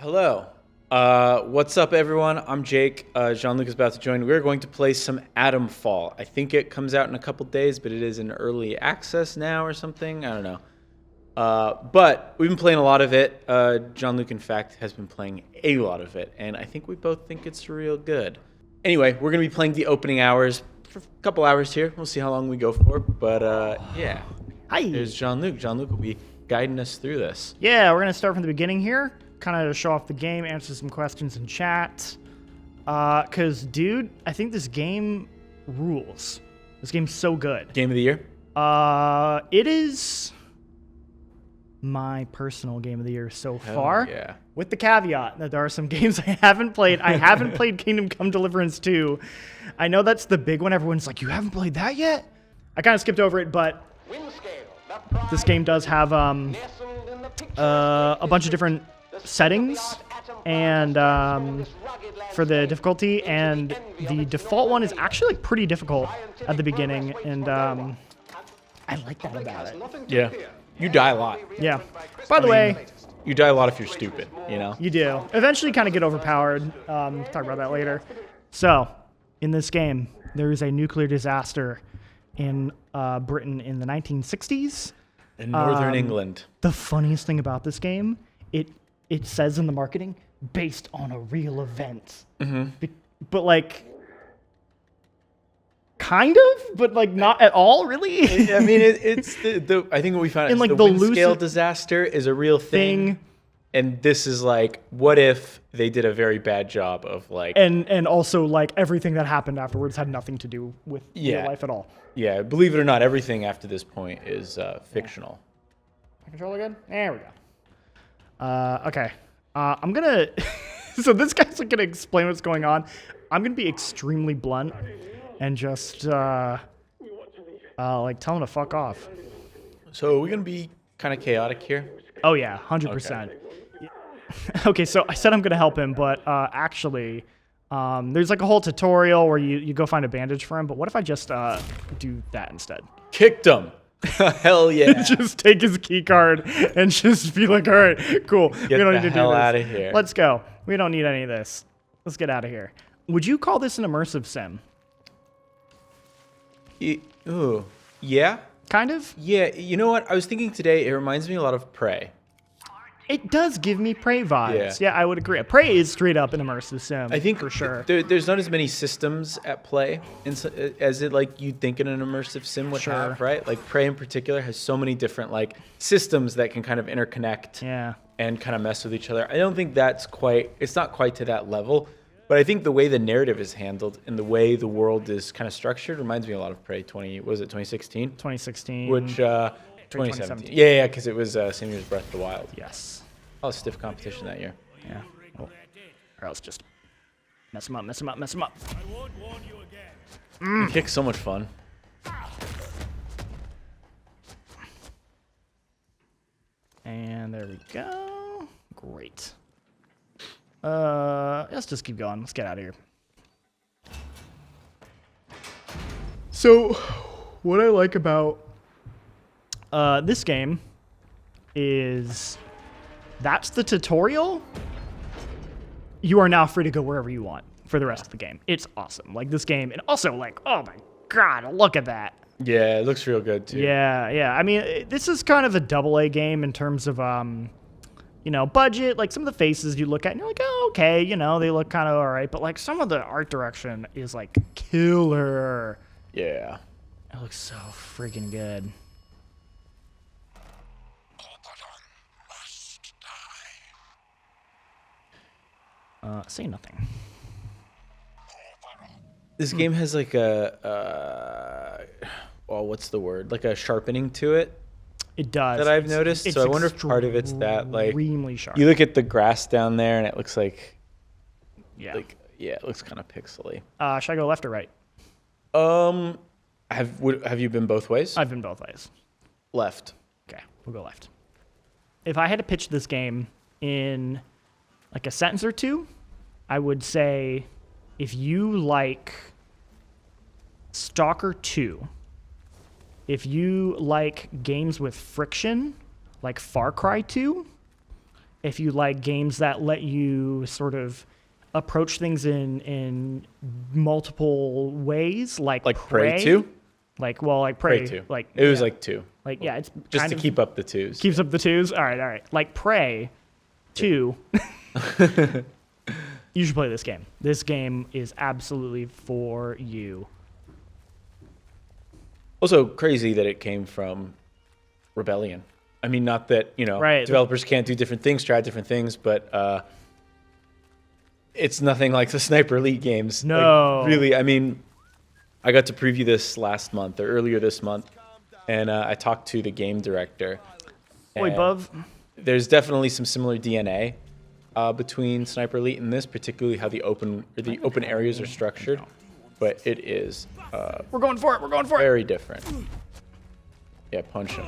Hello. What's up, everyone? I'm Jake. Jean-Luc is about to join. We're going to play some Atomfall. I think it comes out in a couple days, but it is in early access now or something. I don't know. But we've been playing a lot of it. Jean-Luc, in fact, has been playing a lot of it, and I think we both think it's real good. Anyway, we're going to be playing the opening hours for a couple hours here. We'll see how long we go for, but yeah. Hi. There's Jean-Luc. Jean-Luc will be guiding us through this. Yeah, we're going to start from the beginning here. Kind of show off the game, answer some questions in chat. Because, dude, I think this game rules. This game's so good. Game of the year? It is my personal game of the year so far. Yeah. With the caveat that there are some games I haven't played. I haven't played Kingdom Come Deliverance 2. I know that's the big one. Everyone's like, you haven't played that yet? I kind of skipped over it, but this game does have a bunch of different settings and for the difficulty, and the default one is actually like pretty difficult at the beginning, and I like that about it. Yeah. You die a lot. Yeah. By the way, you die a lot if you're stupid, you know? you do. Eventually kind of get overpowered. Talk about that later. So, in this game, there is a nuclear disaster in Britain in the 1960s. In northern England. The funniest thing about this game, it says in the marketing, based on a real event. Mm-hmm. But like, kind of, but like not at all, really. I mean, it's the I think what we found is like the wind scale disaster is a real thing. And this is like, what if they did a very bad job of like... And also like everything that happened afterwards had nothing to do with real life at all. Yeah, believe it or not, everything after this point is fictional. My controller good? There we go. Okay. I'm gonna... So this guy's gonna explain what's going on. I'm gonna be extremely blunt and just like tell him to fuck off. So are we gonna be kind of chaotic here? Oh yeah, 100%. Okay, so I said I'm gonna help him, but actually, there's like a whole tutorial where you go find a bandage for him. But what if I just do that instead? Kicked him. Hell yeah. Just take his key card and just be like, all right, cool. Get we don't the need to hell do this. out of here. Let's go. We don't need any of this. Let's get out of here. Would you call this an immersive sim? Ooh, yeah. Kind of? Yeah, you know what? I was thinking today, it reminds me a lot of Prey. It does give me Prey vibes. Yeah, I would agree. Prey is straight up an immersive sim. I think for sure. There's not as many systems at play as it like you'd think in an immersive sim would have, right? Like Prey in particular has so many different like systems that can kind of interconnect and kind of mess with each other. I don't think it's not quite to that level, but I think the way the narrative is handled and the way the world is kind of structured reminds me a lot of Prey 2016? 2016. Which 2017. Yeah, because it was same year as Breath of the Wild. Yes. A lot of stiff competition that year. Yeah. Or else just mess him up. Kick's so much fun. And there we go. Great. Let's just keep going. Let's get out of here. So, what I like about this game is that's the tutorial. You are now free to go wherever you want for the rest of the game. It's awesome. Like this game, and also like, oh my god, look at that. Yeah, it looks real good too. Yeah. I mean, this is kind of a AA game in terms of budget. Like some of the faces you look at and you're like, oh, okay, they look kind of all right. But like some of the art direction is like killer. Yeah. It looks so freaking good. Say nothing. This game has like what's the word? Like a sharpening to it. It does. That I've noticed. So I wonder if part of it's that like extremely sharp. You look at the grass down there and it looks like it looks kind of pixely. Should I go left or right? Have you been both ways? I've been both ways. Left. Okay, we'll go left. If I had to pitch this game in like a sentence or two, I would say if you like Stalker 2, if you like games with friction, like Far Cry 2, if you like games that let you sort of approach things in multiple ways, like Prey 2? Like Prey Prey 2. Like it was like 2. Like yeah, it's just to keep up the 2s. Keeps up the 2s. All right. Like Prey 2. You should play this game. This game is absolutely for you. Also crazy that it came from Rebellion. I mean, not that, developers can't do different things, try different things, but it's nothing like the Sniper Elite games. No. Like, really, I mean, I got to preview this last month or earlier this month, and I talked to the game director. Oi, Bub. There's definitely some similar DNA between Sniper Elite and this, particularly how the open areas are structured, but it is We're going for it. Very different. Yeah, punch him.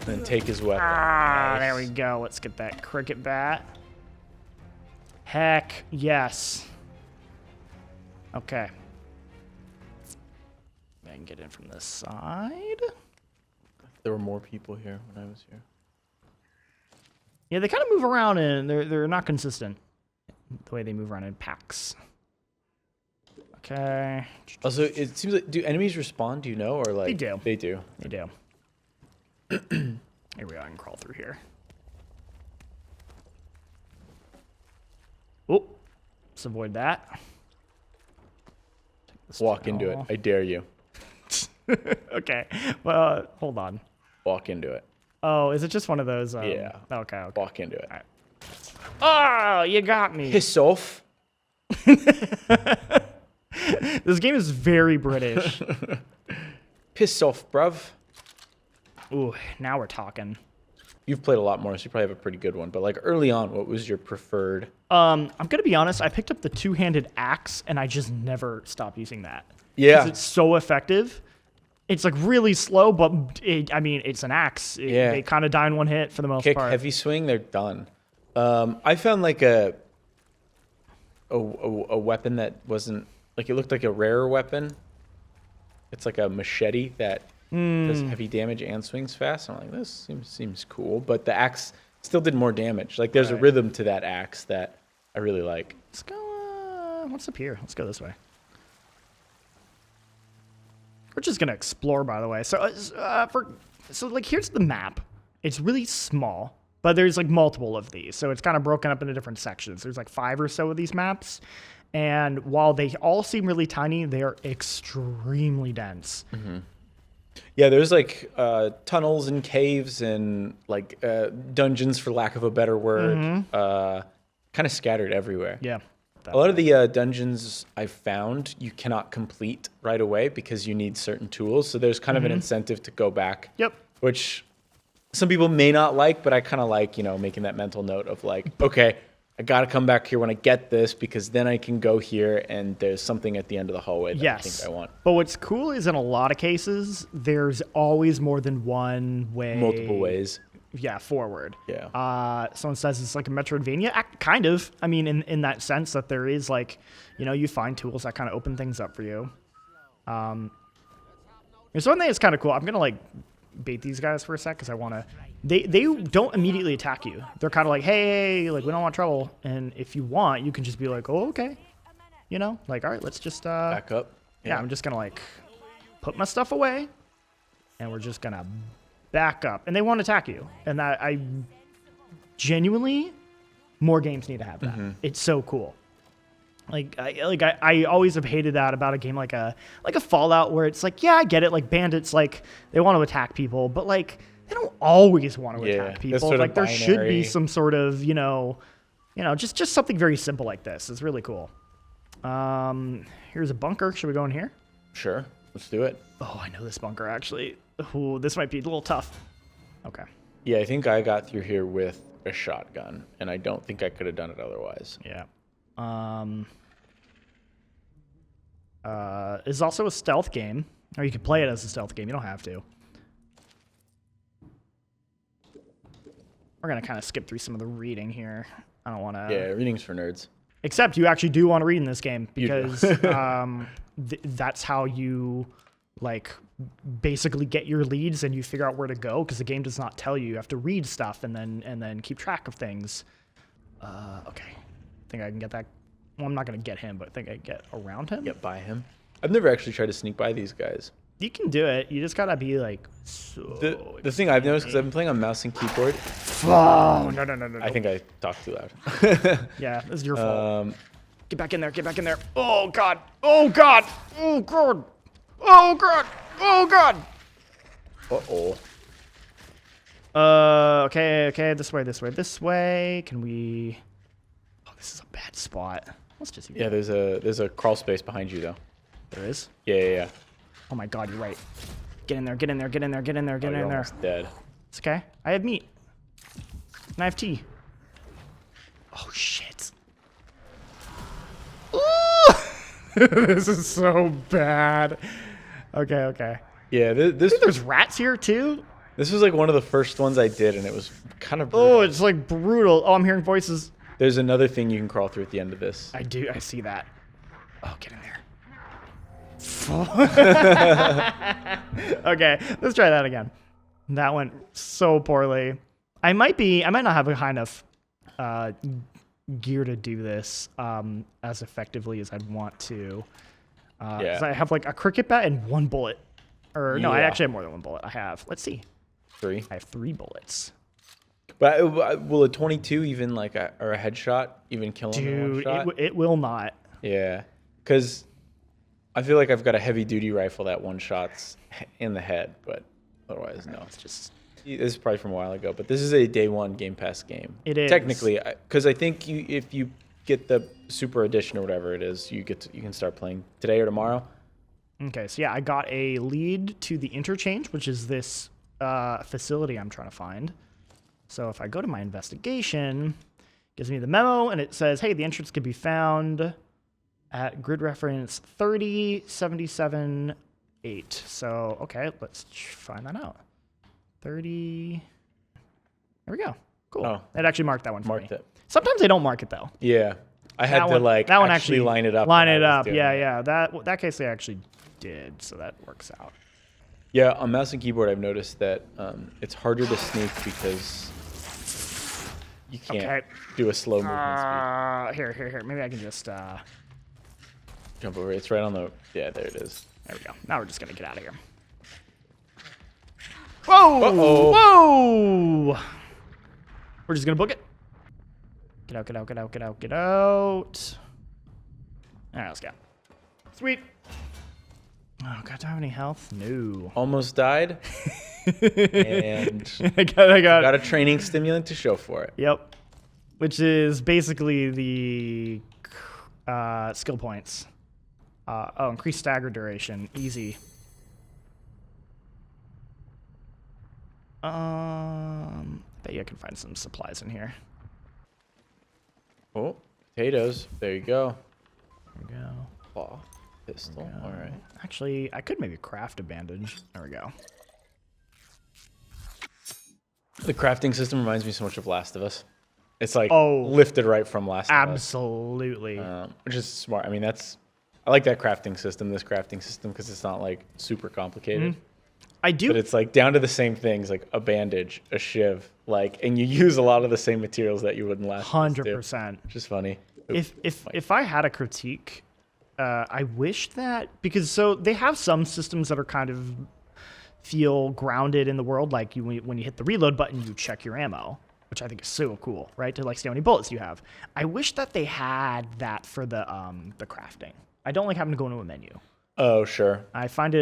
Then take his weapon. Nice. There we go. Let's get that cricket bat. Heck yes. Okay. I can get in from this side. There were more people here when I was here. Yeah, they kind of move around and they're not consistent the way they move around in packs. Okay. Also, it seems like, do enemies respawn? Do you know, or like they do? They do. They do. Here we go. I can crawl through here. Oh, let's avoid that. Walk into it. I dare you. Okay. Well, hold on. Walk into it. Oh, is it just one of those? Yeah. Okay. Walk into it. All right. Oh, you got me. Piss off. This game is very British. Piss off, bruv. Ooh, now we're talking. You've played a lot more, so you probably have a pretty good one. But like early on, what was your preferred? I'm gonna be honest. I picked up the two-handed axe, and I just never stopped using that. Yeah, 'cause it's so effective. It's like really slow, but it's an axe. They kind of die in one hit for the most part. Heavy swing, they're done. I found like a weapon that wasn't like, it looked like a rarer weapon. It's like a machete that does heavy damage and swings fast. I'm like, this seems cool, but the axe still did more damage. Like there's a rhythm to that axe that I really like. Let's go. What's up here? Let's go this way. We're just gonna explore, by the way. So, like, here's the map. It's really small, but there's like multiple of these, so it's kind of broken up into different sections. There's like 5 or so of these maps, and while they all seem really tiny, they are extremely dense. Mm-hmm. Yeah, there's like tunnels and caves and like dungeons, for lack of a better word, kind of scattered everywhere. Yeah. A lot of the dungeons I've found you cannot complete right away because you need certain tools. So there's kind of an incentive to go back. Yep. Which some people may not like, but I kind of like, making that mental note of like, okay, I got to come back here when I get this because then I can go here and there's something at the end of the hallway that I think I want. But what's cool is in a lot of cases, there's always more than one way. Multiple ways. Yeah, forward. Yeah. Someone says it's like a Metroidvania, kind of. I mean, in that sense that there is like, you find tools that kind of open things up for you. There's one thing that's kind of cool. I'm gonna like bait these guys for a sec because I want to. They don't immediately attack you. They're kind of like, hey, like we don't want trouble. And if you want, you can just be like, oh, okay. Like, all right, let's just back up. Yeah, I'm just gonna like put my stuff away, and we're just gonna back up, and they won't attack you. And that I genuinely, more games need to have that. It's so cool. I always have hated that about a game like a Fallout, where it's like, yeah, I get it. Like bandits, like they want to attack people, but like they don't always want to attack people. Like there should be some sort of just something very simple like this. It's really cool. Here's a bunker. Should we go in here? Sure, let's do it. Oh, I know this bunker actually. Ooh, this might be a little tough. Okay. Yeah, I think I got through here with a shotgun, and I don't think I could have done it otherwise. Yeah. It's also a stealth game, or you can play it as a stealth game. You don't have to. We're gonna kind of skip through some of the reading here. I don't want to. Yeah, reading's for nerds. Except you actually do want to read in this game because that's how you like basically get your leads and you figure out where to go because the game does not tell you. You have to read stuff and then keep track of things. Okay. I think I can get that. Well, I'm not going to get him, but I think I can get around him. Get by him. I've never actually tried to sneak by these guys. You can do it. You just got to be like The thing I've noticed, because I've been playing on mouse and keyboard. Oh, no. I think I talked too loud. Yeah, this is your fault. Get back in there. Get back in there. Oh, God. Oh, God. Oh, God. Oh, God. Oh, God. Uh-oh. Okay. This way. Can we... Oh, this is a bad spot. Let's just... Yeah, there's a crawl space behind you, though. There is? Yeah. Oh, my God, you're right. Get in there. You're almost dead. It's okay. I have meat. And I have tea. Oh, shit. This is so bad. Okay. Yeah, I think there's rats here, too. This was like one of the first ones I did, and it was kind of brutal. Oh, it's like brutal. Oh, I'm hearing voices. There's another thing you can crawl through at the end of this. I see that. Oh, get in there. Okay, let's try that again. That went so poorly. I might not have high enough gear to do this as effectively as I'd want to. 'Cause I have like a cricket bat and 1 bullet. Or no, I actually have more than 1 bullet. Let's see. 3. I have 3 bullets. But will a 22 even or a headshot even kill him in one shot? It will not. Yeah, because I feel like I've got a heavy duty rifle that one shot's in the head, but otherwise no. It's just... This is probably from a while ago, but this is a day 1 Game Pass game. It is technically, because I think if you get the Super Edition or whatever it is, you can start playing today or tomorrow. Okay, so yeah, I got a lead to the interchange, which is this facility I'm trying to find. So if I go to my investigation, it gives me the memo, and it says, hey, the entrance can be found at grid reference 3077-8. So, okay, let's find that out. 30. There we go. Cool. Oh. It actually marked that one for me. Marked it. Sometimes they don't mark it, though. Yeah. I had to that one actually line it up. Line it up. Yeah. That case they actually did, so that works out. Yeah, on mouse and keyboard, I've noticed that it's harder to sneak because you can't do a slow movement speed. Here. Maybe I can just Jump over. It's right on the... Yeah, there it is. There we go. Now we're just going to get out of here. Whoa! Uh-oh. Whoa! We're just going to book it. Get out. All right, let's go. Sweet. Oh, God, do I have any health? No. Almost died. And I got a training stimulant to show for it. Yep. Which is basically the skill points. Increased stagger duration. Easy. Bet you I can find some supplies in here. Oh, potatoes. There you go. There we go. Claw. Pistol. All right. Actually, I could maybe craft a bandage. There we go. The crafting system reminds me so much of Last of Us. It's like lifted right from Last of Us. Absolutely. Which is smart. I mean, I like that crafting system, this crafting system, because it's not like super complicated. Mm-hmm. I do. But it's like down to the same things, like a bandage, a shiv, and you use a lot of the same materials that you would in Last of Us. 100%. Which is funny. If I had a critique, I wish that, because so they have some systems that are kind of feel grounded in the world, like when you hit the reload button, you check your ammo, which I think is so cool, right? To like see how many bullets you have. I wish that they had that for the crafting. I don't like having to go into a menu. Oh, sure. I find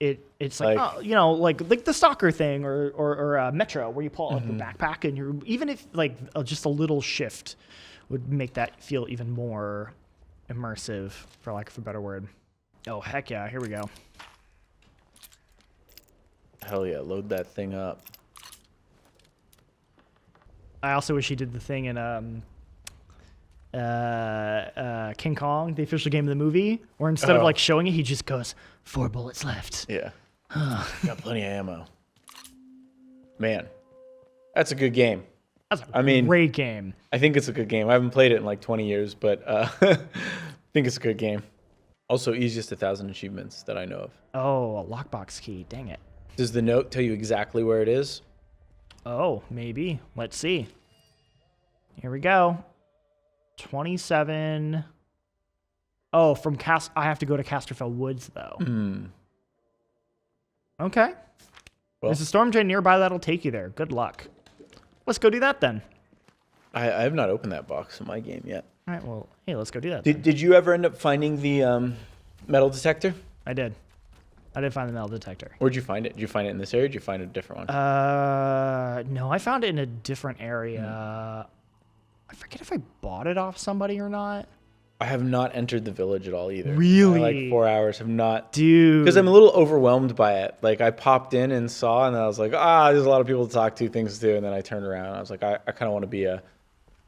it's like like the Stalker thing or Metro, where you pull out the backpack and you're, even if like just a little shift would make that feel even more immersive, for lack of a better word. Oh, heck yeah. Here we go. Hell yeah. Load that thing up. I also wish he did the thing in King Kong, the official game of the movie, where instead of like showing it, he just goes, 4 bullets left. Yeah. Got plenty of ammo. Man, that's a good game. That's a great game. I think it's a good game. I haven't played it in like 20 years, but I think it's a good game. Also, easiest 1,000 achievements that I know of. Oh, a lockbox key. Dang it. Does the note tell you exactly where it is? Oh, maybe. Let's see. Here we go. 27. Oh, from I have to go to Casterfell Woods, though. Okay. Well, There's a storm drain nearby that'll take you there. Good luck. Let's go do that then. I have not opened that box in my game yet. All right, well, hey, let's go do that. Did you ever end up finding the metal detector? I did. I did find the metal detector. Where'd you find it? Did you find it in this area? Or did you find a different one? No, I found it in a different area. I forget if I bought it off somebody or not. I have not entered the village at all either. Really? Like 4 hours have not. Dude. Because I'm a little overwhelmed by it. Like I popped in and saw, and then I was like, there's a lot of people to talk to, things to do. And then I turned around. And I was like, I kind of want to be a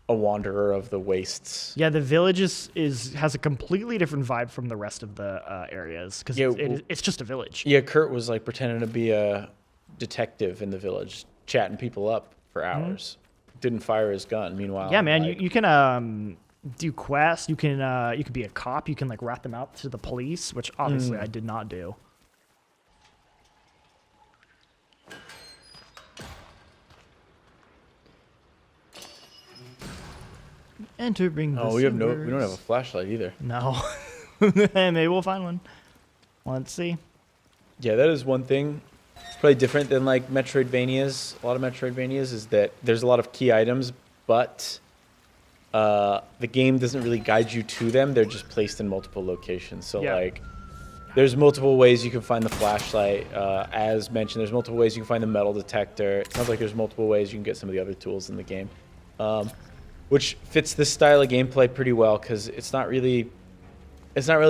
wanderer of the wastes. Yeah, the village has a completely different vibe from the rest of the areas because it's just a village. Yeah, Kurt was like pretending to be a detective in the village, chatting people up for hours. Didn't fire his gun. Meanwhile, yeah, man, you can do quests. You can be a cop. You can like rat them out to the police, which obviously I did not do. Entering the we don't sewers. have a flashlight either. No. Maybe we'll find one. Let's see. Yeah, that is one thing. It's probably different than like Metroidvanias. A lot of Metroidvanias is that there's a lot of key items, but the game doesn't really guide you to them. They're just placed in multiple locations. So like, there's multiple ways you can find the flashlight. As mentioned, there's multiple ways you can find the metal detector. It sounds like there's multiple ways you can get some of the other tools in the game, which fits this style of gameplay pretty well because it's not really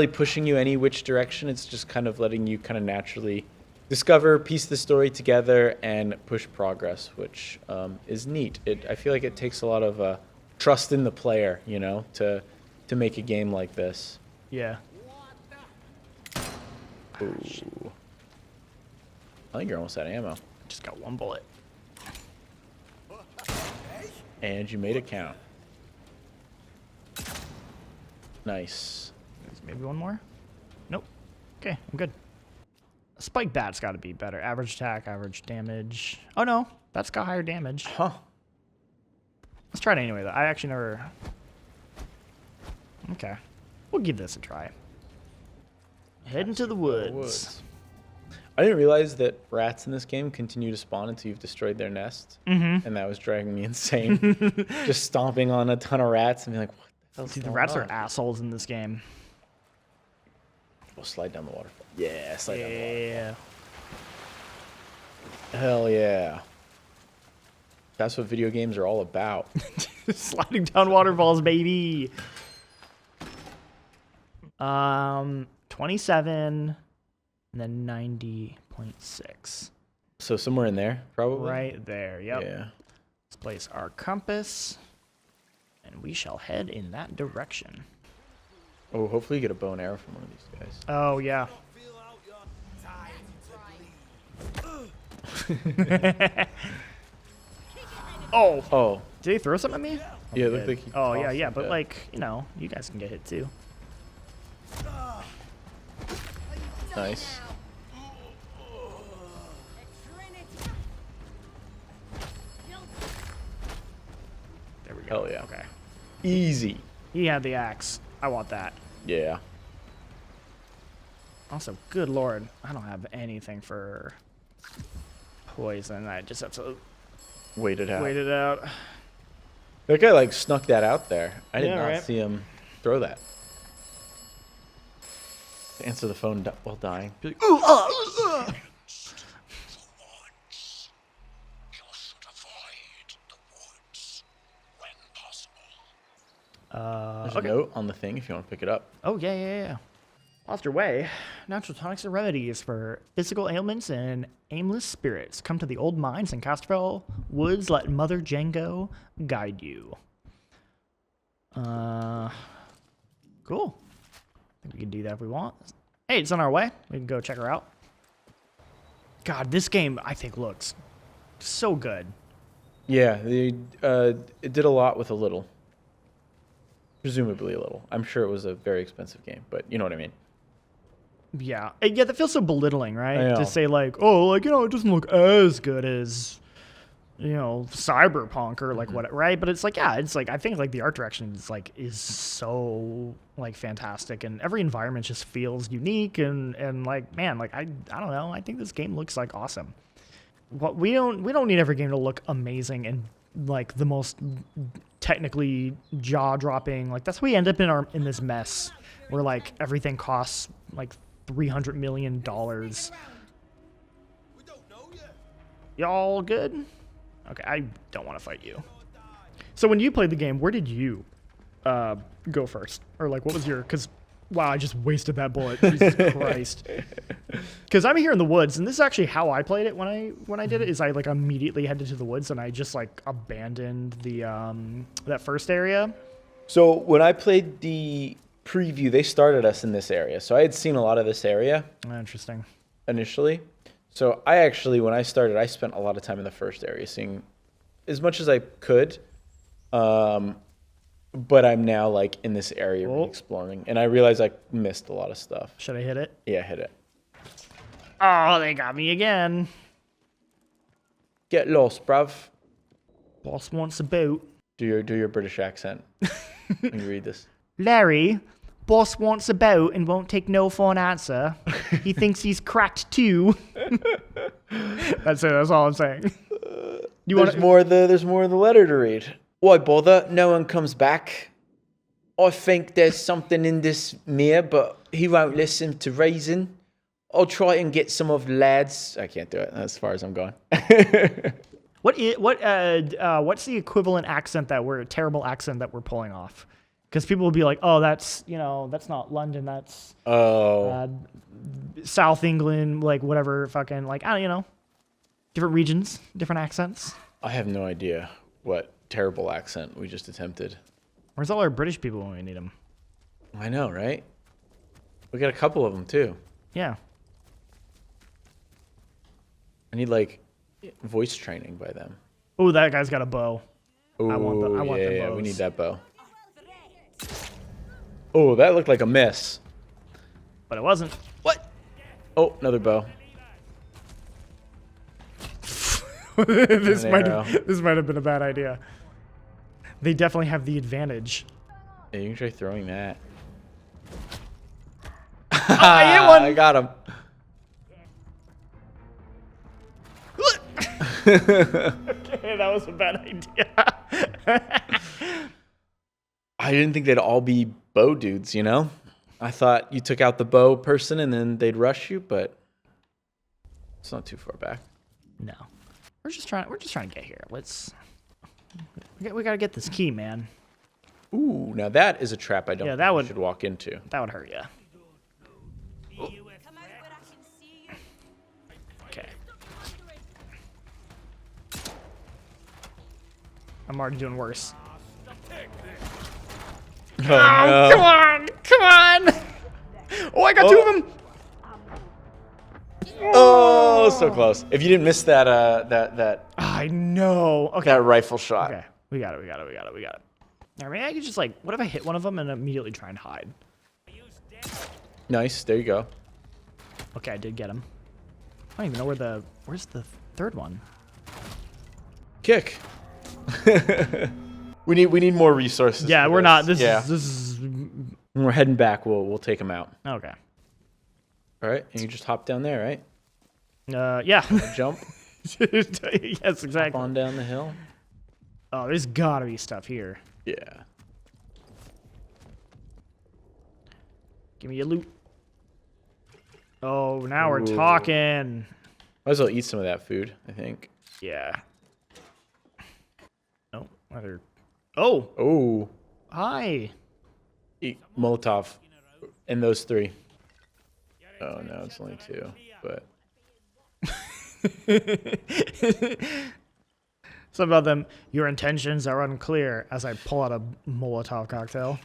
pushing you any which direction. It's just kind of letting you kind of naturally discover, piece the story together, and push progress, which is neat. I feel like it takes a lot of trust in the player, you know, to make a game like this. Yeah. Ooh. I think you're almost out of ammo. Just got one bullet. And you made it count. Nice. There's maybe one more. Nope. Okay, I'm good. Spike bat's got to be better. Average attack, average damage. Oh no, that's got higher damage. Huh. Let's try it anyway, though. I actually never... Okay. We'll give this a try. Head into the woods. I didn't realize that rats in this game continue to spawn until you've destroyed their nest. And that was driving me insane. Just stomping on a ton of rats and being like, what the hell's See, the going rats on? are assholes in this game. We'll slide down the waterfall. Yeah, slide down the waterfall. Yeah. Hell yeah. That's what video games are all about. Sliding down waterfalls, baby. 27 and then 90.6. So somewhere in there, probably? Right there, yep. Yeah. Let's place our compass, and we shall head in that direction. Oh, hopefully you get a bow and arrow from one of these guys. Oh, yeah. Oh. Oh. Did he throw something at me? Yeah, it looked like he Oh, yeah, tossed yeah, it, but like, you know, you guys can get hit too. Nice. There we go. Hell yeah. Okay. Easy. He had the axe. I want that. Yeah. Also, good lord, I don't have anything for poison. I just have to Wait it out. wait it out. That guy like snuck that out there. I did Yeah, not right. see him throw that. Answer the phone while dying. Be like, There's a note on the thing if you want to pick it up. Oh, yeah, yeah, yeah. Lost your way. Natural tonics and remedies for physical ailments and aimless spirits. Come to the old mines in Casterfell Woods. Let Mother Django guide you. Cool. I think we can do that if we want. Hey, it's on our way. We can go check her out. God, this game, I think, looks so good. Yeah, it did a lot with a little. Presumably a little. I'm sure it was a very expensive game, but you know what I mean. Yeah, yeah, that feels so belittling, I right? know. To say like, oh, like, you know, it doesn't look as good as, you know, Cyberpunk or like what, right? But it's like, yeah, it's like I think like the art direction is so like fantastic, and every environment just feels unique and like, man, like I don't know, I think this game looks like awesome. What we don't need every game to look amazing and like the most technically jaw dropping. Like that's why we end up in this mess where like everything costs like $300 million. Y'all good? Okay, I don't want to fight you. So when you played the game, where did you go first? Or like, what was your? Because wow, I just wasted that bullet. Jesus Christ. Because I'm here in the woods, and this is actually how I played it when I did it. Is I like immediately headed to the woods, and I just like abandoned the that first area. So when I played the preview, they started us in this area. So I had seen a lot of this area Interesting. initially. So I actually, when I started, I spent a lot of time in the first area, seeing as much as I could. But I'm now like in this area exploring, and I realized I missed a lot of stuff. Should I hit it? Yeah, hit it. Oh, they got me again. Get lost, bruv. Boss wants a boat. Do your British accent when you read this. Larry, boss wants a boat and won't take no for an answer. He thinks he's cracked too. That's it. That's all I'm saying. There's more of the letter to read. Why bother? No one comes back. I think there's something in this mirror, but he won't listen to reason. I'll try and get some of the lads. I can't do it. That's as far as I'm going. What's the equivalent accent terrible accent that we're pulling off? Because people will be like, oh, that's not London. That's South England, like whatever, fucking like I don't different regions, different accents. I have no idea what terrible accent we just attempted. Where's all our British people when we need them? I know, right? We got a couple of them too. Yeah. I need like voice training by them. Oh, that guy's got a bow. Ooh, I want the yeah, bows. we need that bow. Oh, that looked like a miss. But it wasn't. What? Oh, another bow. This might have been a bad idea. They definitely have the advantage. Yeah, you can try throwing that. Oh, I hit one. I got him. Okay, that was a bad idea. I didn't think they'd all be bow dudes, you know? I thought you took out the bow person and then they'd rush you, but it's not too far back. No. We're just trying to get here. We gotta get this key, man. Ooh, now that is a trap I don't think you should walk into. That would hurt you. Okay. I'm already doing worse. Oh, no. Come on! Oh, I got two of them. Oh, so close. If you didn't miss that I know. Okay. that rifle shot. Okay. We got it. Now, maybe I could just like, what if I hit one of them and immediately try and hide? Nice. There you go. Okay, I did get him. I don't even know where's the third one? Kick. We need more resources. Yeah, for we're not. This Yeah. is. When we're heading back, we'll take them out. Okay. All right, and you just hop down there, right? Yeah. Jump Yes, exactly. on down the hill. Oh, there's gotta be stuff here. Yeah. Give me your loot. Oh, now we're Ooh. talking. Might as well eat some of that food, I think. Yeah. No, other. Oh, Oh, hi. eat Molotov and those three. Oh no, it's only two, but Some about them. Your intentions are unclear. As I pull out a Molotov cocktail.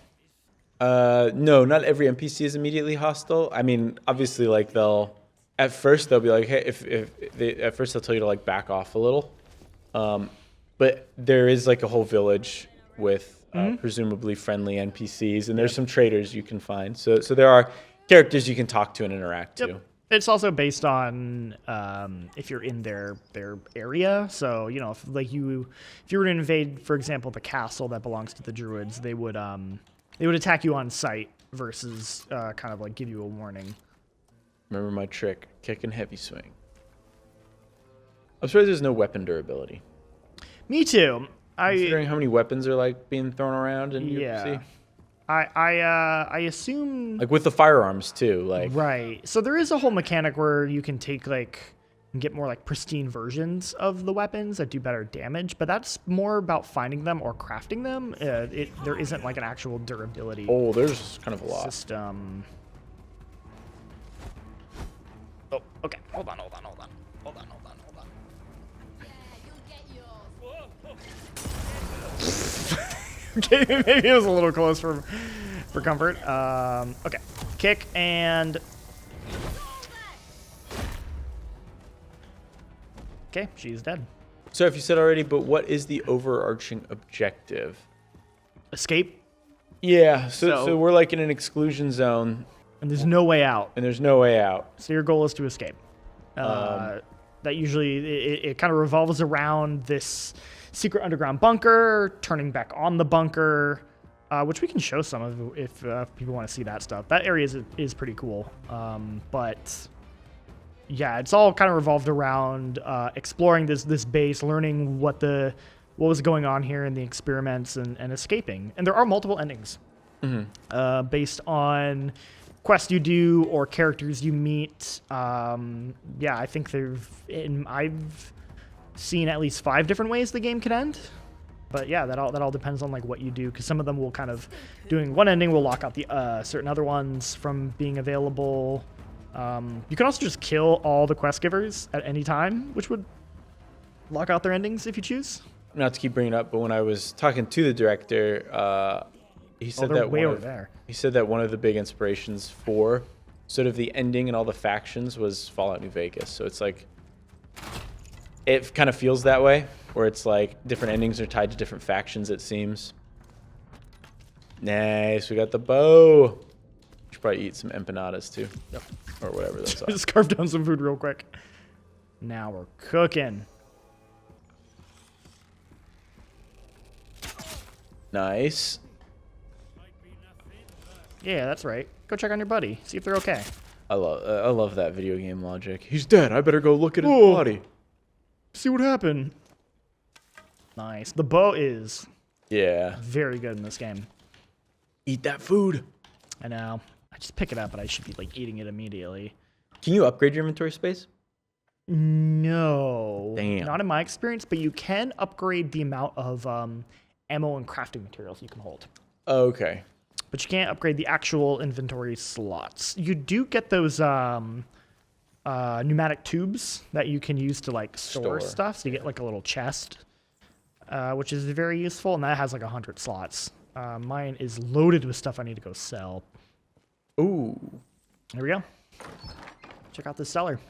no, not every NPC is immediately hostile. I mean, obviously, like at first they'll be like, hey, at first they'll tell you to like back off a little, but there is like a whole village with presumably friendly NPCs, and there's some traders you can find. So there are characters you can talk to and interact to. It's also based on if you're in their area. So you know, if you were to invade, for example, the castle that belongs to the druids, they would attack you on sight versus kind of like give you a warning. Remember my trick: kick and heavy swing. I'm surprised there's no weapon durability. Me too. Considering how many weapons are like being thrown around in UFC. I assume Like with the firearms too, like right. So there is a whole mechanic where you can take and get more like pristine versions of the weapons that do better damage, but that's more about finding them or crafting them. There isn't like an actual durability. Oh, there's kind of a lot. System. Oh, okay. Hold on. Okay, maybe it was a little close for comfort. Okay, kick and... Okay, she's dead. So if you said already, but what is the overarching objective? Escape. Yeah, so we're like in an exclusion zone. And there's no way out. So your goal is to escape. That usually, it kind of revolves around this secret underground bunker, turning back on the bunker, which we can show some of if people want to see that stuff. That area is pretty cool. But yeah, it's all kind of revolved around exploring this base, learning what was going on here in the experiments, and escaping. And there are multiple endings based on quests you do or characters you meet. Yeah, I think I've seen at least 5 different ways the game can end. But yeah, that all depends on like what you do, because some of them will kind of doing one ending will lock out the certain other ones from being available. You can also just kill all the quest givers at any time, which would lock out their endings if you choose. Not to keep bringing it up, but when I was talking to the director, he said he said that one of the big inspirations for sort of the ending and all the factions was Fallout New Vegas. So it's like it kind of feels that way, where it's like different endings are tied to different factions, it seems. Nice, we got the bow. Should probably eat some empanadas too. Yep. Or whatever those are. Just carve down some food real quick. Now we're cooking. Nice. Yeah, that's right. Go check on your buddy. See if they're okay. I love that video game logic. He's dead. I better go look at his body. See what happened. Nice. The bow is very good in this game. Eat that food. I know. I just pick it up, but I should be like eating it immediately. Can you upgrade your inventory space? No. Damn. Not in my experience, but you can upgrade the amount of ammo and crafting materials you can hold. Okay. But you can't upgrade the actual inventory slots. You do get those pneumatic tubes that you can use to like store stuff. So you get like a little chest, which is very useful, and that has like 100 slots. Mine is loaded with stuff I need to go sell. Ooh. There we go. Check out this cellar.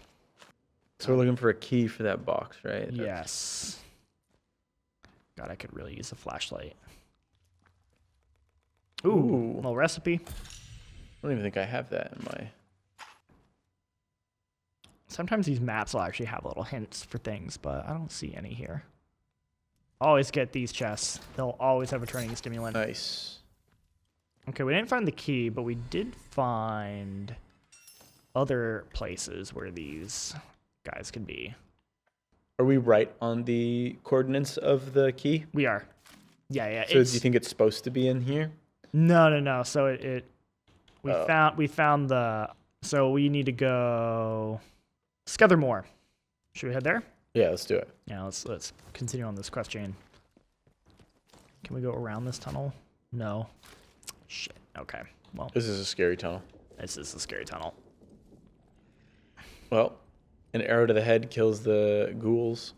So we're looking for a key for that box, right? Yes. God, I could really use a flashlight. Ooh. Little recipe. I don't even think I have that in my... Sometimes these maps will actually have little hints for things, but I don't see any here. Always get these chests. They'll always have a training stimulant. Nice. Okay, we didn't find the key, but we did find other places where these guys could be. Are we right on the coordinates of the key? We are. Yeah. So do you think it's supposed to be in here? No. So we found the. So we need to go Scuthermore. Should we head there? Yeah, let's do it. Yeah, let's continue on this quest chain. Can we go around this tunnel? No. Shit. Okay. Well, This is a scary tunnel. this is a scary tunnel. Well, an arrow to the head kills the ghouls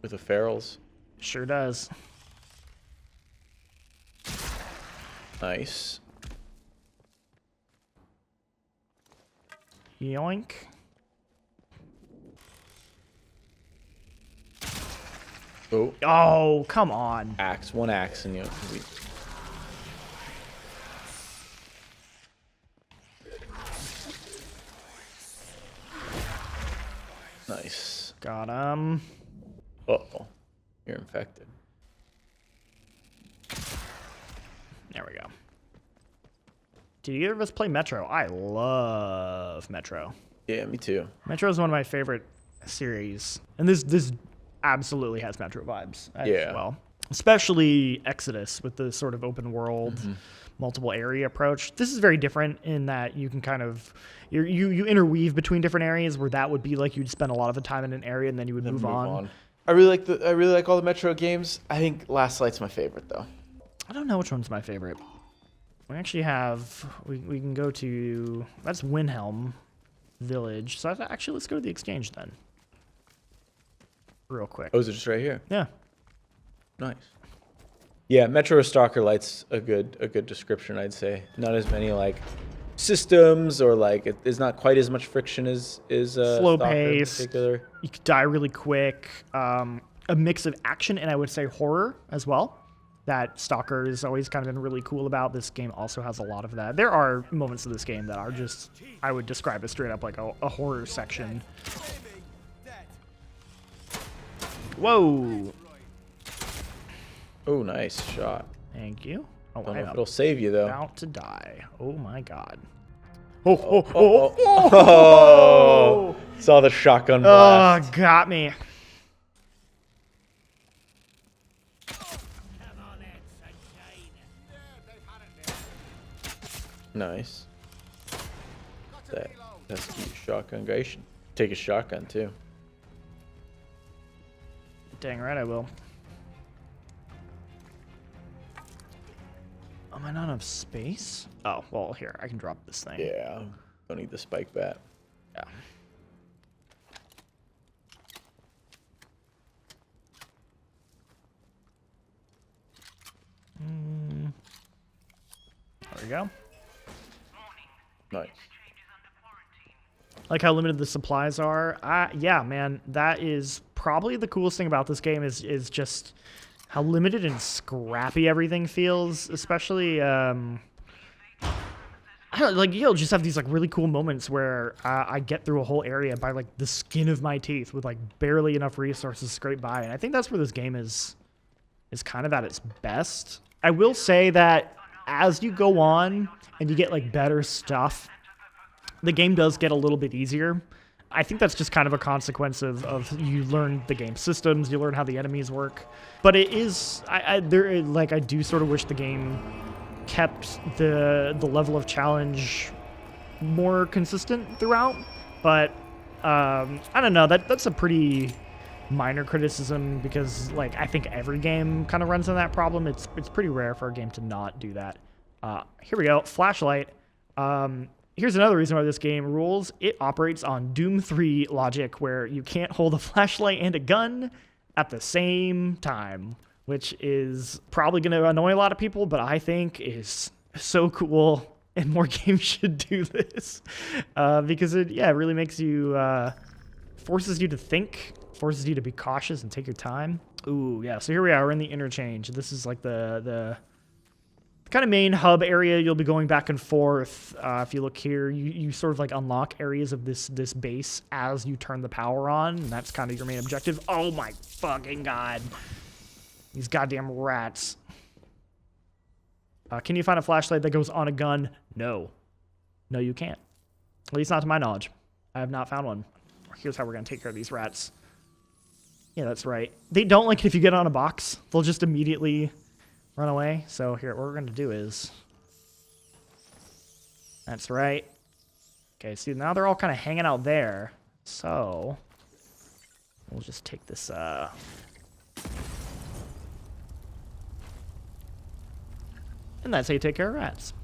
with the ferals. Sure does. Nice. Yoink. Oh, Oh, come on. axe. One axe and you know, Nice. Got him. Uh-oh. You're infected. There we go. Did either of us play Metro? I love Metro. Yeah, me too. Metro is one of my favorite series. And this absolutely has Metro vibes as well. Especially Exodus with the sort of open world, multiple area approach. This is very different in that you can kind of you interweave between different areas, where that would be like you'd spend a lot of the time in an area and then you would move on. I really like all the Metro games. I think Last Light's my favorite though. I don't know which one's my favorite. We actually have we can go to that's Windhelm Village. So actually let's go to the exchange then. Real quick. Oh, is it just right here? Yeah. Nice. Yeah, Metro Stalker Light's a good description, I'd say. Not as many like systems, or like there's not quite as much friction as slow Stalker pace. in particular. You could die really quick. A mix of action and I would say horror as well. That Stalker has always kind of been really cool about. This game also has a lot of that. There are moments of this game that are just, I would describe as straight up like a horror section. Whoa. Oh, nice shot. Thank you. Oh, Don't know if I'm it'll save you though. about to die. Oh my god. Oh. Saw the shotgun blast. Oh, got me. Nice. That's cute shotgun guy. You should take a shotgun too. Dang right I will. Am I not enough space? Oh, well, here, I can drop this thing. Yeah. Don't need the spike bat. Yeah. There we go. Nice. Like how limited the supplies are. Yeah, man, that is probably the coolest thing about this game is just how limited and scrappy everything feels. Especially, I don't know, like you'll just have these like really cool moments where I get through a whole area by like the skin of my teeth with like barely enough resources to scrape by, and I think that's where this game is kind of at its best. I will say that as you go on and you get like better stuff, the game does get a little bit easier. I think that's just kind of a consequence of you learn the game systems, you learn how the enemies work. But it is, I do sort of wish the game kept the level of challenge more consistent throughout. But I don't know, that's a pretty minor criticism because like I think every game kind of runs into that problem. It's pretty rare for a game to not do that. Here we go, flashlight. Here's another reason why this game rules. It operates on Doom 3 logic where you can't hold a flashlight and a gun at the same time, which is probably going to annoy a lot of people, but I think is so cool, and more games should do this because it really makes you, forces you to think, forces you to be cautious and take your time. Ooh, yeah, so here we are, we're in the interchange. This is like the kind of main hub area. You'll be going back and forth. If you look here, you sort of like unlock areas of this base as you turn the power on, and that's kind of your main objective. Oh my fucking god. These goddamn rats. Can you find a flashlight that goes on a gun? No. No, you can't. At least not to my knowledge. I have not found one. Here's how we're going to take care of these rats. Yeah, that's right. They don't like it if you get on a box. They'll just immediately run away. So here, what we're going to do is... That's right. Okay, see, now they're all kind of hanging out there. So... We'll just take this, And that's how you take care of rats.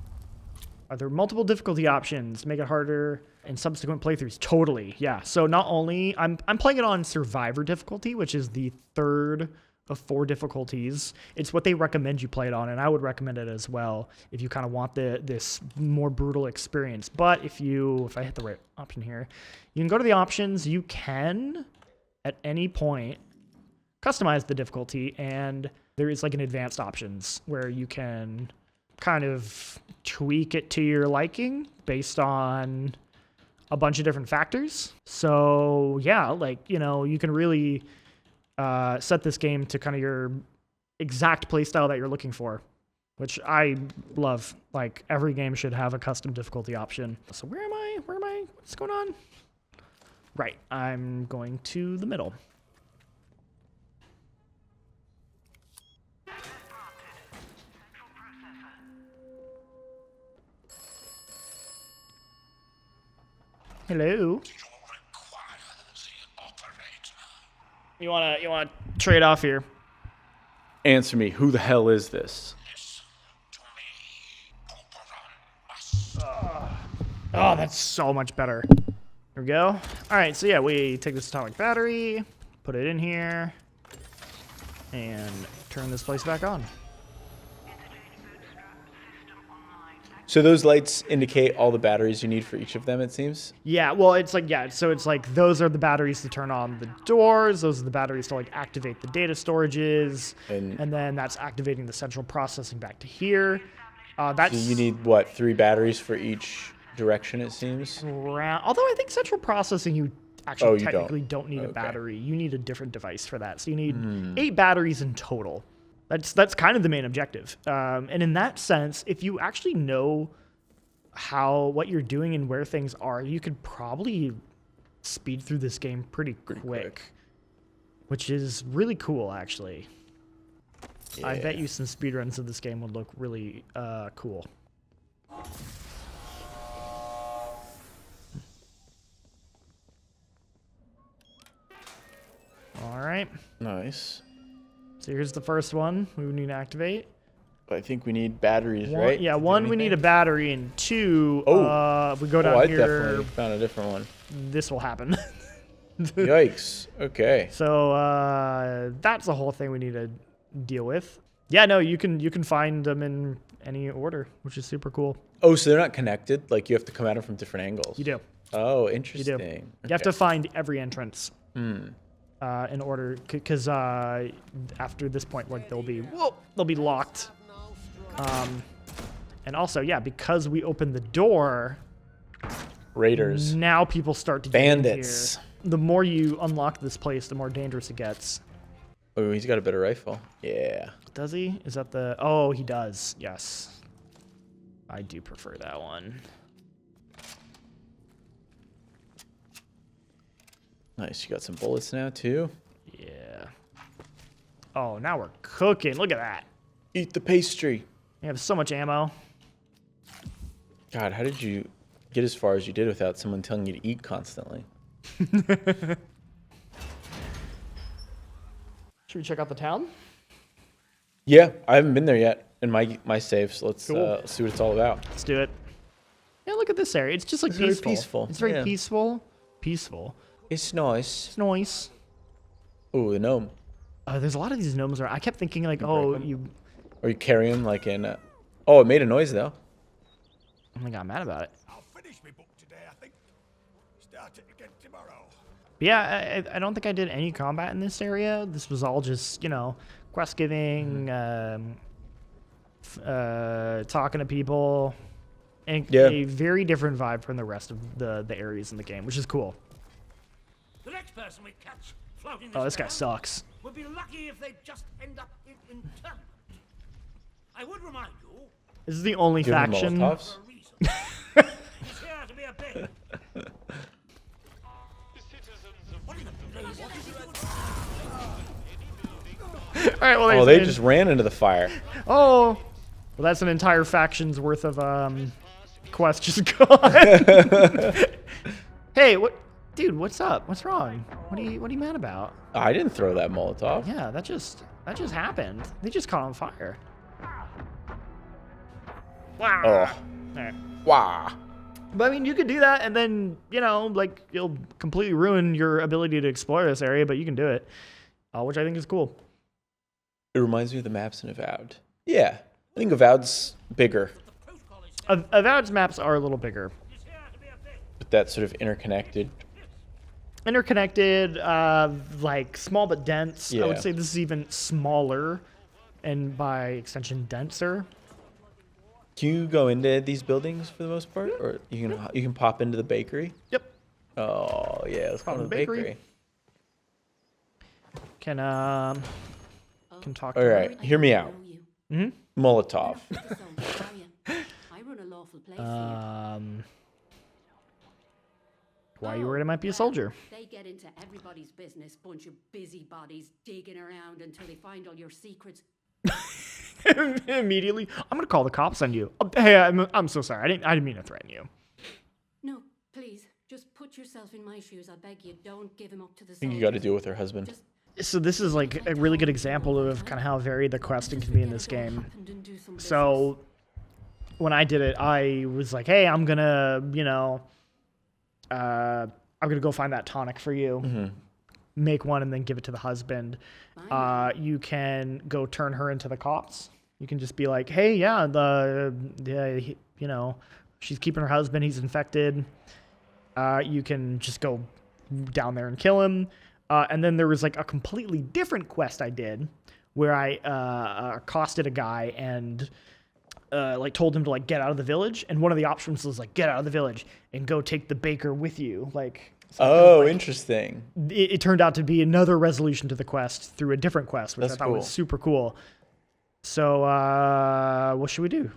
Are there multiple difficulty options? Make it harder in subsequent playthroughs? Totally, yeah. So not only... I'm playing it on Survivor difficulty, which is the third of 4 difficulties. It's what they recommend you play it on, and I would recommend it as well if you kind of want this more brutal experience. But if I hit the right option here, you can go to the options. You can, at any point, customize the difficulty, and there is like an advanced options where you can kind of tweak it to your liking based on a bunch of different factors. So yeah, like, you know, you can really set this game to kind of your exact playstyle that you're looking for, which I love. Like, every game should have a custom difficulty option. So where am I? What's going on? Right, I'm going to the middle. Hello. You wanna trade off here? Answer me. Who the hell is this? Oh, that's so much better. There we go. All right, so yeah, we take this atomic battery, put it in here, and turn this place back on. So those lights indicate all the batteries you need for each of them, it seems? Yeah, well, it's like, yeah, so it's like those are the batteries to turn on the doors. Those are the batteries to like activate the data storages. And then that's activating the central processing back to here. That's So you need, what, 3 batteries for each direction, it seems? Although I think central processing, you actually technically don't need a Okay. battery. You need a different device for that. So you need 8 batteries in total. That's kind of the main objective. And in that sense, if you actually know what you're doing and where things are, you could probably speed through this game pretty quick, which is really cool, actually. Yeah. I bet you some speedruns of this game would look really cool. All right. Nice. So here's the first one we would need to activate. I think we need batteries, right? Yeah, one, we need a battery, and 2, if we go down I here, definitely found a different one. this will happen. Yikes. Okay. So that's the whole thing we need to deal with. Yeah, no, you can find them in any order, which is super cool. Oh, so they're not connected? Like, you have to come at them from different angles? You do. Oh, You interesting. do. You have to find every entrance. In order, because after this point, like they'll be locked, and also, yeah, because we opened the door, Raiders. now people start to get in Bandits. here. The more you unlock this place, the more dangerous it gets. Oh, he's got a better rifle. Yeah. Does he? Is that the? Oh, he does. Yes, I do prefer that one. Nice. You got some bullets now, too? Yeah. Oh, now we're cooking. Look at that. Eat the pastry. We have so much ammo. God, how did you get as far as you did without someone telling you to eat constantly? Should we check out the town? Yeah, I haven't been there yet in my save, so let's Cool. see what it's all about. Let's do it. Yeah, look at this area. It's just like It's very peaceful. peaceful, It's very yeah. peaceful. Peaceful. It's nice. It's nice. Ooh, the gnome. There's a lot of these gnomes around. I kept thinking like, break oh, them? Or you carry him like in Oh, it made a noise, though. I got mad about it. I'll finish my book today, I think. Start it again tomorrow. But yeah, I don't think I did any combat in this area. This was all just, you know, quest giving, talking to people, and Yeah. a very different vibe from the rest of the areas in the game, which is cool. The next person we catch floating Oh, this guy ground sucks. would be lucky if they just end up in internment. I would remind you, This is the only Give him faction. Molotovs? for a reason. He's here to be a bit. What in the blazes is he doing? All right, well, Oh, there's they just ran into the fire. Oh, well, that's an entire faction's worth of quests just gone. Hey, what, dude? What's up? What's wrong? What are you mad about? I didn't throw that Molotov. Yeah, that just happened. They just caught on fire. Wow. Oh. All right. Wow. But I mean, you could do that, and then like you'll completely ruin your ability to explore this area, but you can do it, which I think is cool. It reminds me of the maps in Avowed. Yeah. I think Avowed's bigger, Avowed's maps are a little bigger. but that's sort of interconnected. Interconnected, like small but dense. I Yeah. would say this is even smaller, and by extension denser. Can you go into these buildings for the most part, or you can pop into the bakery? Yep. Oh yeah, let's go to the bakery. Can talk. All right, hear me out. Molotov. I run a lawful place here. Why are you worried I might be a soldier? They get into everybody's business, bunch of busybodies digging around until they find all your secrets. Immediately, I'm gonna call the cops on you. Hey, I'm so sorry. I didn't mean to threaten you. No, please, just put yourself in my shoes. I beg you, don't give him up to the I think you got to soldiers. deal with her husband. Just So this is like a really good example of kind of how varied the questing can be in this game. So when I did it, I was like, hey, I'm gonna, I'm gonna go find that tonic for you. Make one and then give it to the husband. You can go turn her into the cops. You can just be like, hey, she's keeping her husband. He's infected. You can just go down there and kill him. And then there was like a completely different quest I did where I accosted a guy and like told him to like get out of the village. And one of the options was like, get out of the village and go take the baker with you. Like, so interesting. It turned out to be another resolution to the quest through a different quest, which That's I thought cool. was super cool. So what should we do?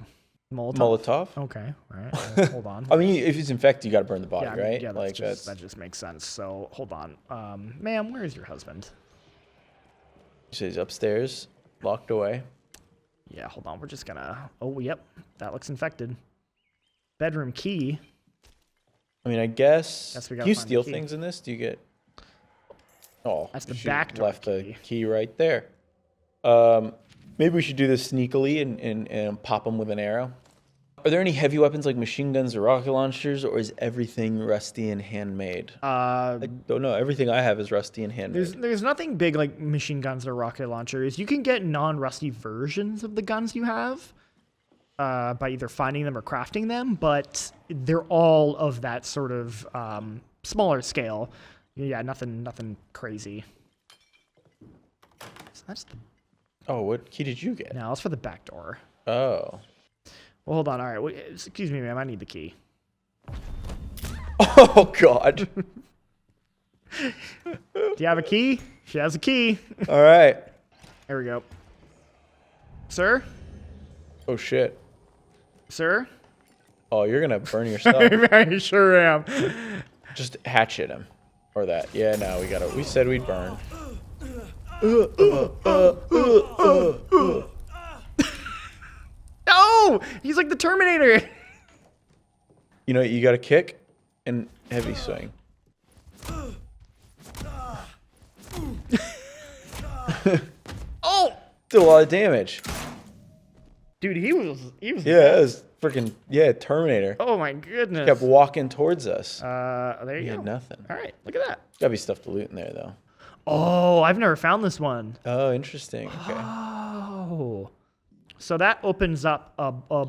Molotov? Okay, all right. Well, hold on. I mean, if he's infected, you got to burn the body, right? Yeah, like that just makes sense. So hold on. Ma'am, where is your husband? So he's upstairs, locked away. Yeah, hold on. We're just gonna. Oh, yep, that looks infected. Bedroom key. I mean, I guess. We Can gotta you find the steal key. things in this? Do you get? Oh, That's the shoot, back door left key. the key right there. Maybe we should do this sneakily and pop them with an arrow. Are there any heavy weapons like machine guns or rocket launchers, or is everything rusty and handmade? I don't know. Everything I have is rusty and handmade. There's nothing big like machine guns or rocket launchers. You can get non-rusty versions of the guns you have by either finding them or crafting them, but they're all of that sort of smaller scale. Yeah, nothing crazy. So that's the. Oh, what key did you get? No, it's for the back door. Oh. Well, hold on. All right. Wait, excuse me, ma'am. I need the key. Oh, God. Do you have a key? She has a key. All right. There we go. Sir? Oh, shit. Sir? Oh, you're going to burn yourself. I sure am. Just hatchet him. Or that. Yeah, no, we said we'd burn. No! He's like the Terminator. You know, you got to kick and heavy swing. Oh! Did a lot of damage. Dude, he was. Yeah, it was freaking, Terminator. Oh my goodness. Kept walking towards us. There He you had go. nothing. All right, look at that. Gotta be stuff to loot in there, though. Oh, I've never found this one. Oh, interesting. Okay. Oh. So that opens up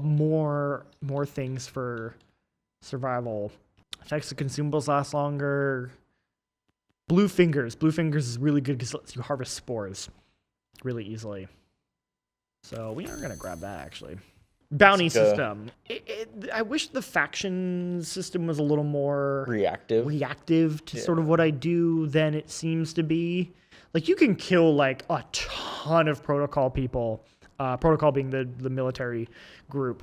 more things for survival. Effects of consumables last longer. Blue fingers. Blue fingers is really good because it lets you harvest spores really easily. So we are gonna grab that actually. Bounty system. I wish the faction system was a little more reactive to sort of what I do than it seems to be. Like you can kill like a ton of protocol people, protocol being the military group,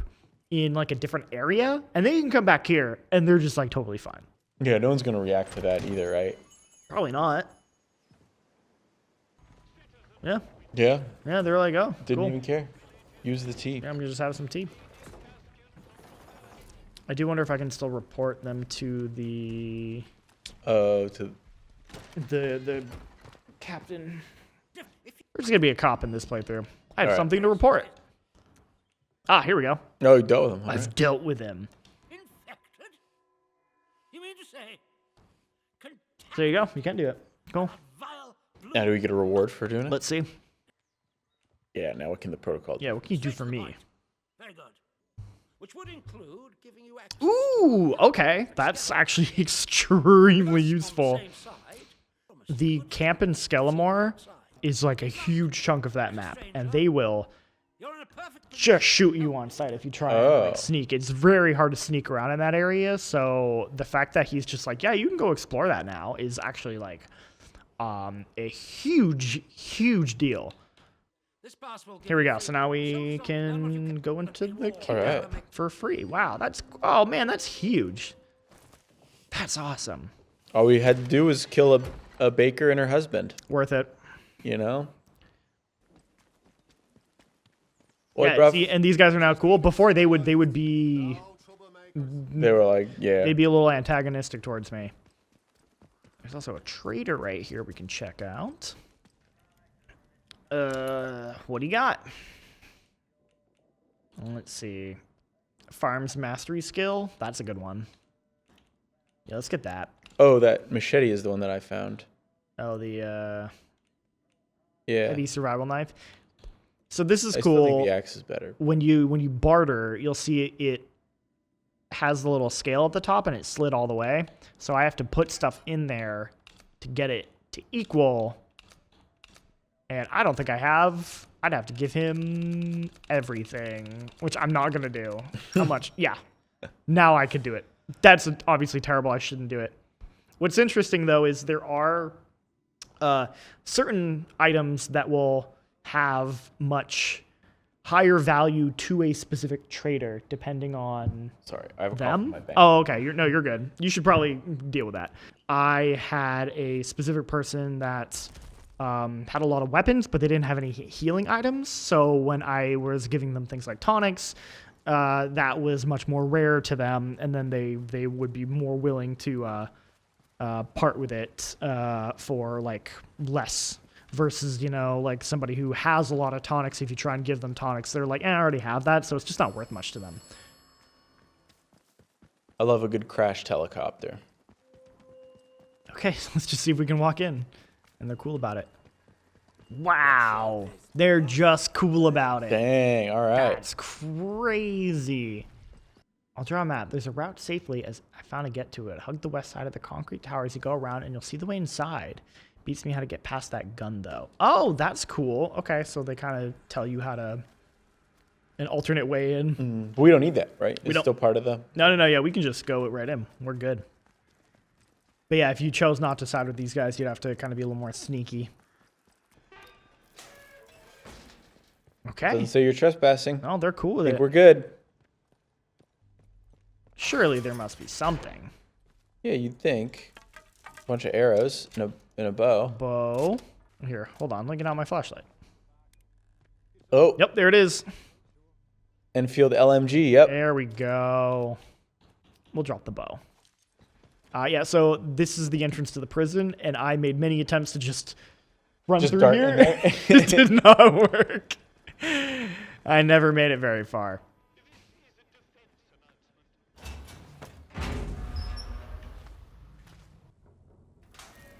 in like a different area, and then you can come back here and they're just like totally fine. Yeah, no one's gonna react to that either, right? Probably not. Yeah. Yeah. Yeah, they're like, oh, Didn't cool. even care. Use the tea. Yeah, I'm gonna just have some tea. I do wonder if I can still report them to the the captain. There's gonna be a cop in this playthrough. I have All right. something to report. Ah, here we go. No, you dealt with him. I've dealt with him. Infected? You mean to say? There you go. You can do it. Cool. Vile blue. Now, do we get a reward for doing it? Let's see. Yeah, now what can the protocol do? Yeah, what can you do for me? Very good. Which would include giving you access Ooh, okay. That's actually extremely useful. same side. The camp in Skellimore is like a huge chunk of that map, and they will You're in a perfect just shoot you on sight if you try and like, sneak. It's very hard to sneak around in that area. So the fact that he's just like, yeah, you can go explore that now is actually like a huge deal. This pass will give Here we you go. So now we can go into the cave Alright. for free. Wow, oh man, that's huge. That's awesome. All we had to do was kill a baker and her husband. Worth it. You know. Yeah, see, and these guys are now cool. Before they would be They were like, yeah. they'd be a little antagonistic towards me. There's also a trader right here we can check out. What do you got? Let's see. Farms mastery skill. That's a good one. Yeah, let's get that. Oh, that machete is the one that I found. Oh, the Yeah. heavy survival knife. So this is I cool. still think the axe is better. When you barter, you'll see it has the little scale at the top and it slid all the way. So I have to put stuff in there to get it to equal. And I don't think I have. I'd have to give him everything, which I'm not going to do. How much? Yeah. Now I could do it. That's obviously terrible. I shouldn't do it. What's interesting, though, is there are certain items that will have much higher value to a specific trader depending on Sorry, I have a them. in my bank. Oh, okay. You're good. You should probably deal with that. I had a specific person that had a lot of weapons, but they didn't have any healing items. So when I was giving them things like tonics, that was much more rare to them, and then they would be more willing to part with it for like less. Versus, you know, like somebody who has a lot of tonics, if you try and give them tonics, they're like, I already have that, so it's just not worth much to them. I love a good crashed helicopter. Okay, so let's just see if we can walk in. And they're cool about it. Wow. They're just cool about it. Dang, all right. That's crazy. I'll draw a map. There's a route safely as I found to get to it. Hug the west side of the concrete tower as you go around, and you'll see the way inside. Beats me how to get past that gun, though. Oh, that's cool. Okay, so they kind of tell you how to... an alternate way in. But we don't need that, right? It's don't. still part of the... No. Yeah, we can just go right in. We're good. But yeah, if you chose not to side with these guys, you'd have to kind of be a little more sneaky. Okay. Doesn't say you're trespassing. Oh, they're cool with I think it. we're good. Surely there must be something. Yeah, you'd think. A bunch of arrows and a bow. Bow. Here, hold on. Let me get out my flashlight. Oh, Yep, there it is. Enfield LMG, yep. There we go. We'll drop the bow. Yeah, so this is the entrance to the prison, and I made many attempts to just run Just through dart here. in there. It did not work. I never made it very far.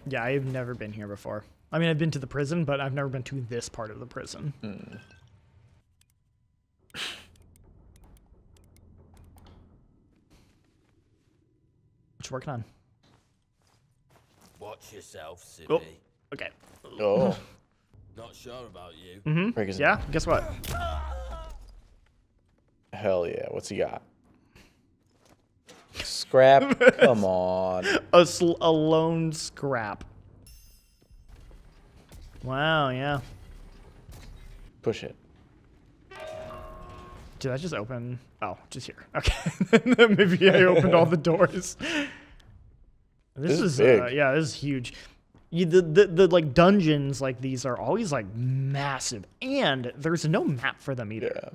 Yeah, I've never been here before. I mean, I've been to the prison, but I've never been to this part of the prison. What you working on? Watch yourself, Sippy. Oh, okay. Oh. Not sure about you. Break his- Yeah, guess what? Hell yeah. What's he got? Scrap? Come on. A lone scrap. Wow, yeah. Push it. Did I just open? Oh, just here. Okay. Maybe I opened all the doors. This is big. yeah, this is huge. The like dungeons like these are always like massive, and there's no map for them either, Yeah.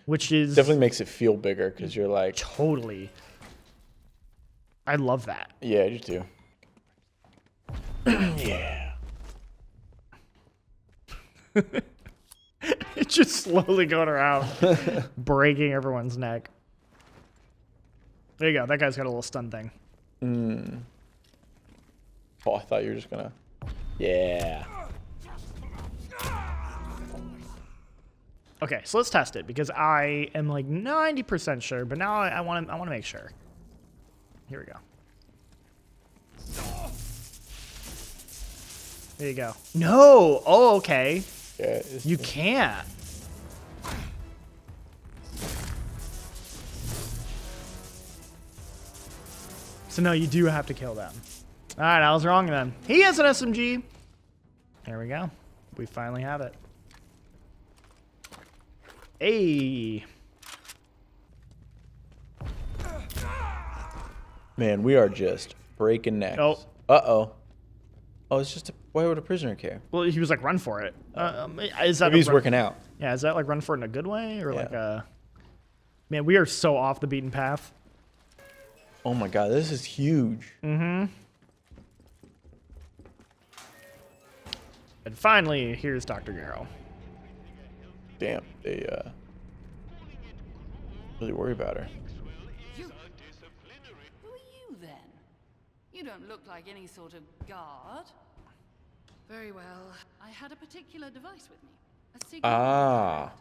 which is Definitely makes it feel bigger because you're like, totally. I love that. yeah, you do. Yeah. It's just slowly going around, breaking everyone's neck. There you go. That guy's got a little stun thing. Oh, I thought you were just gonna. Yeah. Okay, so let's test it because I am like 90% sure, but now I want to make sure. Here we go. There you go. No. Oh, okay. Yeah. You can't. So no, you do have to kill them. All right, I was wrong then. He has an SMG. There we go. We finally have it. Hey. Man, we are just breaking necks. Oh. Uh-oh. Oh, it's just why would a prisoner care? Well, he was like, run for it. Is that Maybe he's working out. Yeah, is that like run for it in a good way? Or like a... Man, we are so off the beaten path. Oh my god, this is huge. Mm-hmm. And finally, here's Dr. Garrow. Damn, they really worry about her. You. Who are you then? You don't look like any sort of guard. Very well. I had a particular device with me. A signal. Ah.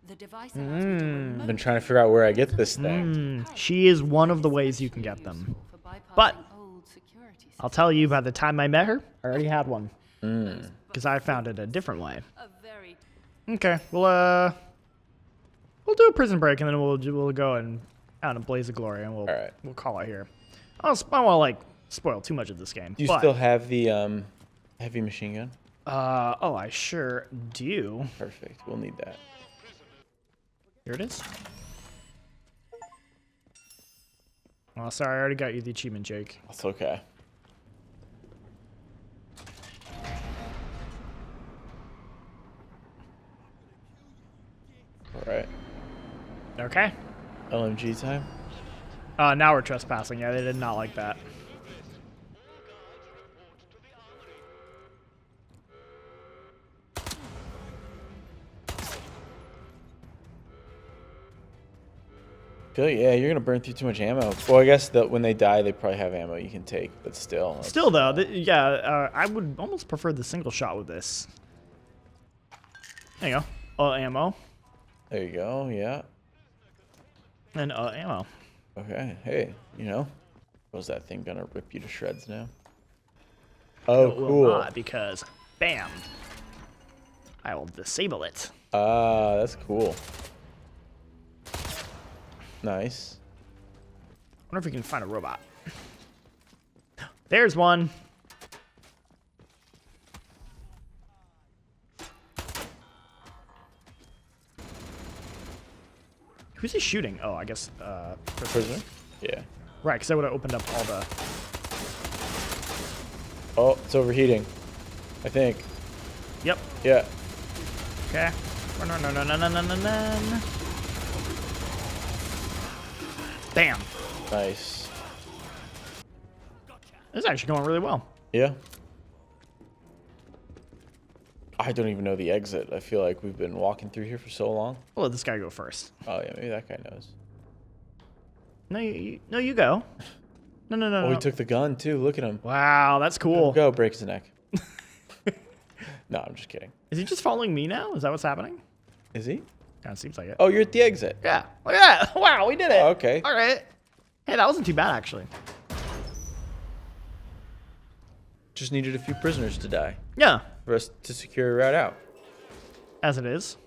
The device allows me to I've been trying to figure out where I get this thing. She is one of the ways you can get them. But I'll tell you, by the time I met her, I already had one. Because I found it a different way. Okay, we'll do a prison break and then we'll go and out in a blaze of glory and we'll call it here. I don't want to like spoil too much of this game. Do you still have the heavy machine gun? Oh, I sure do. Perfect. We'll need that. Here it is. Oh, sorry, I already got you the achievement, Jake. That's okay. All right. Okay. LMG time. Now we're trespassing. Yeah, they did not like that. Yeah, you're gonna burn through too much ammo. Well, I guess that when they die, they probably have ammo you can take, but still. Still though, I would almost prefer the single shot with this. There you go. Ammo. There you go. Yeah. And ammo. Okay. Hey, you know, was that thing gonna rip you to shreds now? Oh, It will cool. not, because bam, I will disable it. That's cool. Nice. I wonder if we can find a robot. There's one. Who's he shooting? Oh, I guess Prisoner? Yeah. Right, because that would have opened up all the... Oh, it's overheating. I think. Yep. Yeah. Okay. Bam. Nice. This is actually going really well. Yeah. I don't even know the exit. I feel like we've been walking through here for so long. We'll let this guy go first. Oh, yeah, maybe that guy knows. No, you go. No. Oh, he took the gun, too. Look at him. Wow, that's cool. Go, break his neck. No, I'm just kidding. Is he just following me now? Is that what's happening? Is he? Kind of seems like it. Oh, you're at the exit. Yeah. Look at that. Wow, we did it. Oh, okay. All right. Hey, that wasn't too bad, actually. Just needed a few prisoners to die Yeah, for us to secure a route out. as it is.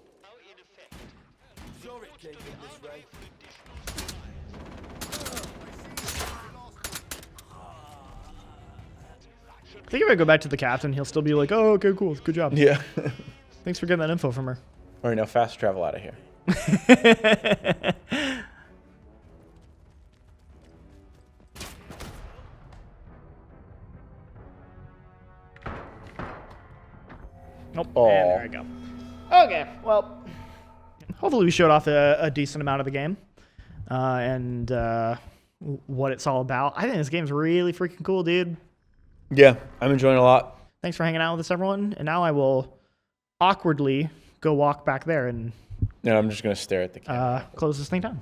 I think if I go back to the captain, he'll still be like, oh, okay, cool. Good job. Yeah. Thanks for getting that info from her. All right, now fast travel out of here. Nope. Aw. And there we go. Okay, well, hopefully we showed off a decent amount of the game and what it's all about. I think this game's really freaking cool, dude. Yeah, I'm enjoying it a lot. Thanks for hanging out with us, everyone. And now I will awkwardly go walk back there and No, I'm just going to stare at the camera. close this thing down.